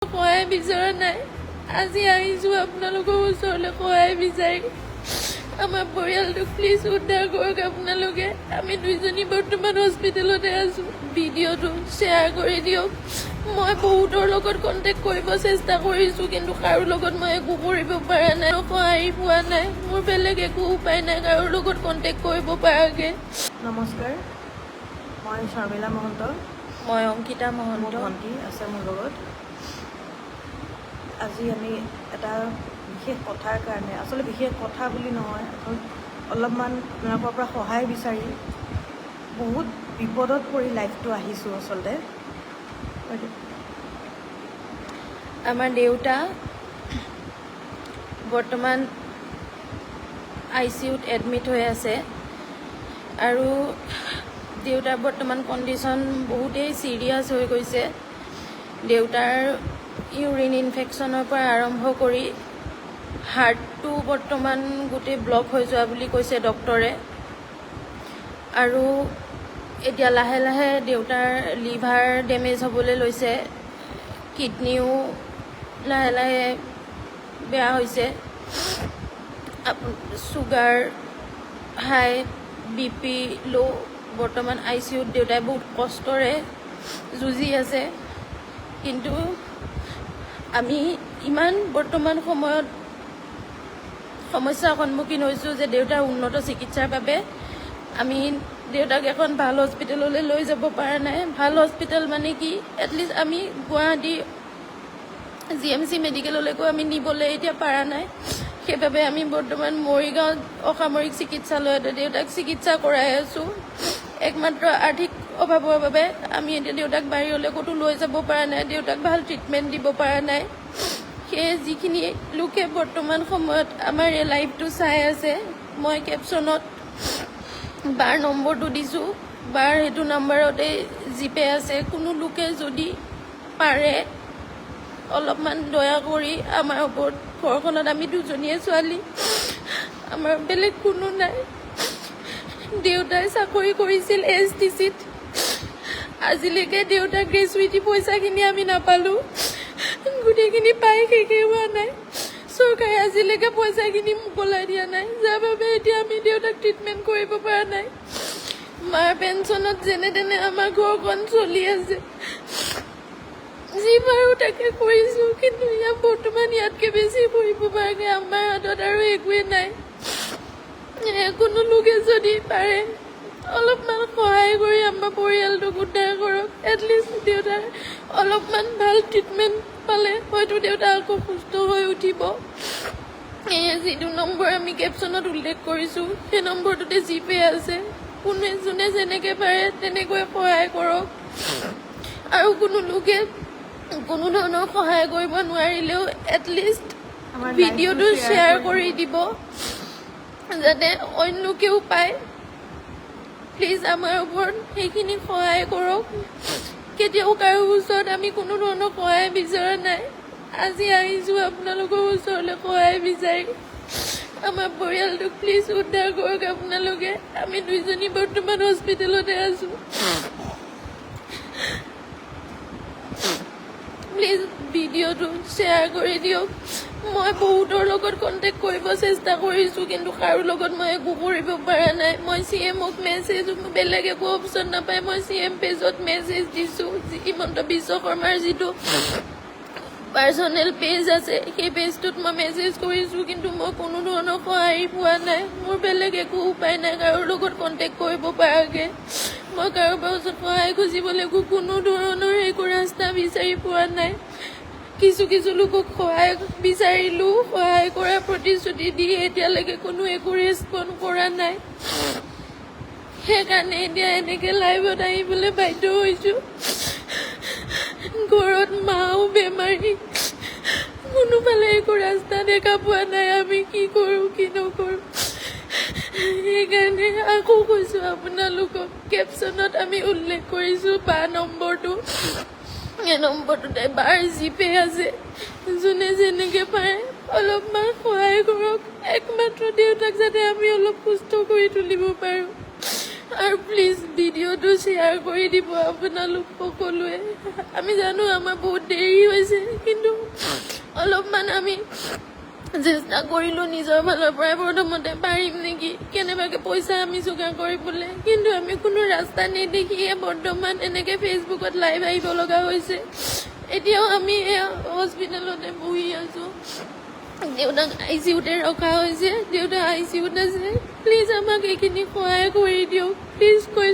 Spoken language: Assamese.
সহায় বিচৰা নাই। আজি আহিছোঁ আপোনালোকৰ ওচৰলৈ সহায় বিচাৰি। আমাৰ পৰিয়ালটোক প্লিজ উদ্ধাৰ কৰক আপোনালোকে। আমি দুইজনী বৰ্তমান হস্পিটেলতে আছোঁ। ভিডিঅ'টো শ্বেয়াৰ কৰি দিয়ক। মই বহুতৰ লগত কণ্টেক্ট কৰিব চেষ্টা কৰিছোঁ, কিন্তু কাৰো লগত মই একো কৰিব পৰা নাই, সহায় পোৱা নাই। মোৰ বেলেগ একো উপায় নাই কাৰো লগত কণ্টেক্ট কৰিব পৰাকৈ। নমস্কাৰ, মই শৰ্মিলা মহন্ত। মই অংকিতা মহন্ত। ভণ্টি আছে মোৰ লগত। আজি আমি এটা বিশেষ কথাৰ কাৰণে, আচলতে বিশেষ কথা বুলি নহয়, অলপমান আপোনালোকৰ পৰা সহায় বিচাৰি বহুত বিপদত পৰি লাইফটো আহিছোঁ আচলতে। আমাৰ দেউতা বৰ্তমান ICUত এডমিট হৈ আছে আৰু দেউতাৰ বৰ্তমান কণ্ডিশ্যন বহুতেই চিৰিয়াছ হৈ গৈছে। দেউতাৰ ইউৰিন ইনফেকশ্যনৰ পৰা আৰম্ভ কৰি হাৰ্টটো বৰ্তমান গোটেই ব্লক হৈ যোৱা বুলি কৈছে ডক্টৰে। আৰু এতিয়া লাহে লাহে দেউতাৰ লিভাৰ ডেমেজ হ'বলৈ লৈছে, কিডনিও লাহে লাহে বেয়া হৈছে, চুগাৰ হাই, BP ল'। বৰ্তমান ICUত দেউতাই বহুত কষ্টৰে যুঁজি আছে। কিন্তু আমি ইমান বৰ্তমান সময়ত সমস্যাৰ সন্মুখীন হৈছোঁ যে দেউতাৰ উন্নত চিকিৎসাৰ বাবে আমি দেউতাক এখন ভাল হস্পিটেললৈ লৈ যাব পৰা নাই। ভাল হস্পিটেল মানে কি, এটলিষ্ট আমি গুৱাহাটী GMC মেডিকেললৈকো আমি নিবলৈ এতিয়া পৰা নাই। সেইবাবে আমি বৰ্তমান মৰিগাঁও অসামৰিক চিকিৎসালয়তে দেউতাক চিকিৎসা কৰাই আছোঁ। একমাত্ৰ আৰ্থিক অভাৱৰ বাবে আমি এতিয়া দেউতাক বাহিৰলৈ ক'তো লৈ যাব পৰা নাই, দেউতাক ভাল ট্ৰিটমেণ্ট দিব পৰা নাই। সেয়ে যিখিনি লোকে বৰ্তমান সময়ত আমাৰ এই লাইভটো চাই আছে, মই কেপশ্যনত বাৰ নম্বৰটো দিছোঁ। বাৰ সেইটো নাম্বাৰতে জিপে আছে। কোনো লোকে যদি পাৰে অলপমান দয়া কৰি আমাৰ ওপৰত, ঘৰখনত আমি দুজনীয়ে ছোৱালী, আমাৰ বেলেগ কোনো নাই। দেউতাই চাকৰি কৰিছিল STCত। আজিলৈকে দেউতাক গ্ৰেচুইটি পইচাখিনি আমি নাপালোঁ। গোটেইখিনি পাই শেষেই হোৱা নাই। চৰকাৰে আজিলৈকে পইচাখিনি মোকলাই দিয়া নাই, যাৰ বাবে এতিয়া আমি দেউতাক ট্ৰিটমেণ্ট কৰিব পৰা নাই। মাৰ পেঞ্চনত যেনে তেনে আমাৰ ঘৰখন চলি আছে। যি পাৰোঁ তাকে কৰিছোঁ, কিন্তু বৰ্তমান ইয়াতকৈ বেছি কৰিব পৰাকৈ আমাৰ হাতত আৰু একোৱেই নাই। কোনো লোকে যদি পাৰে অলপমান সহায় কৰি আমাৰ পৰিয়ালটোক উদ্ধাৰ কৰক। এটলিষ্ট দেউতাৰ অলপমান ভাল ট্ৰিটমেণ্ট পালে হয়তো দেউতা আকৌ সুস্থ হৈ উঠিব। যিটো নম্বৰ আমি কেপশ্যনত উল্লেখ কৰিছোঁ, সেই নম্বৰটোতে জিপে আছে। যোনে যেনেকৈ পাৰে তেনেকৈ সহায় কৰক। আৰু কোনো লোকে কোনো ধৰণৰ সহায় কৰিব নোৱাৰিলেও এটলিষ্ট ভিডিঅ'টো শ্বেয়াৰ কৰি দিব, যাতে অইন লোকেও পায়। প্লিজ আমাৰ ওপৰত সেইখিনি সহায় কৰক। কেতিয়াও কাৰো ওচৰত আমি কোনো ধৰণৰ সহায় বিচৰা নাই। আজি আহিছোঁ আপোনালোকৰ ওচৰলৈ সহায় বিচাৰি। আমাৰ পৰিয়ালটোক প্লিজ উদ্ধাৰ কৰক আপোনালোকে। আমি দুইজনী বৰ্তমান হস্পিটেলতে আছোঁ। প্লিজ ভিডিঅ'টো শ্বেয়াৰ কৰি দিয়ক। মই বহুতৰ লগত কণ্টেক্ট কৰিব চেষ্টা কৰিছোঁ, কিন্তু কাৰো লগত মই একো কৰিব পৰা নাই। মই CMক মেছেজ, বেলেগ একো অপশ্যন নাপায় মই CM পেজত মেছেজ দিছোঁ। হিমন্ত বিশ্ব শৰ্মাৰ যিটো পাৰ্চনেল পেজ আছে, সেই পেজটোত মই মেছেজ কৰিছোঁ, কিন্তু মই কোনো ধৰণৰ সহায় পোৱা নাই। মোৰ বেলেগ একো উপায় নাই কাৰো লগত কণ্টেক্ট কৰিব পৰাকৈ। মই কাৰোবাৰ ওচৰত সহায় খুজিবলৈ কোনো ধৰণৰ একো ৰাস্তা বিচাৰি পোৱা নাই। কিছু লোকক সহায় বিচাৰিলোঁ, সহায় কৰাৰ প্ৰতিশ্ৰুতি দি এতিয়ালৈকে কোনো একো ৰেচপন্দ কৰা নাই। সেইকাৰণে এতিয়া এনেকৈ লাইভত আহিবলৈ বাধ্য হৈছোঁ। ঘৰত মাও বেমাৰী, কোনোফালে একো ৰাস্তা দেখা পোৱা নাই। আমি কি কৰোঁ কি নকৰোঁ। সেইকাৰণে আকৌ কৈছোঁ আপোনালোকক, কেপশ্যনত আমি উল্লেখ কৰিছোঁ বাৰ নম্বৰটো। এই নম্বৰটোতে বাৰ জিপে আছে। যোনে যেনেকৈ পাৰে অলপমান সহায় কৰক। একমাত্ৰ দেউতাক যাতে আমি অলপ সুস্থ কৰি তুলিব পাৰোঁ। আৰু প্লিজ ভিডিঅ'টো শ্বেয়াৰ কৰি দিব আপোনালোক সকলোৱে। আমি জানো আমাৰ বহুত দেৰি হৈছে, কিন্তু অলপমান আমি চেষ্টা কৰিলোঁ নিজৰ ফালৰ পৰাই প্ৰথমতে পাৰিম নেকি কেনেবাকৈ পইচা আমি যোগাৰ কৰিবলৈ, কিন্তু আমি কোনো ৰাস্তা নেদেখিয়ে বৰ্তমান এনেকৈ ফেচবুকত লাইভ আহিব লগা হৈছে। এতিয়াও আমি হস্পিটেলতে বহি আছোঁ, দেউতাক ICUতে ৰখা হৈছে, দেউতা ICUত আছে। প্লিজ আমাক এইখিনি সহায় কৰি দিয়ক, প্লিজ কৈ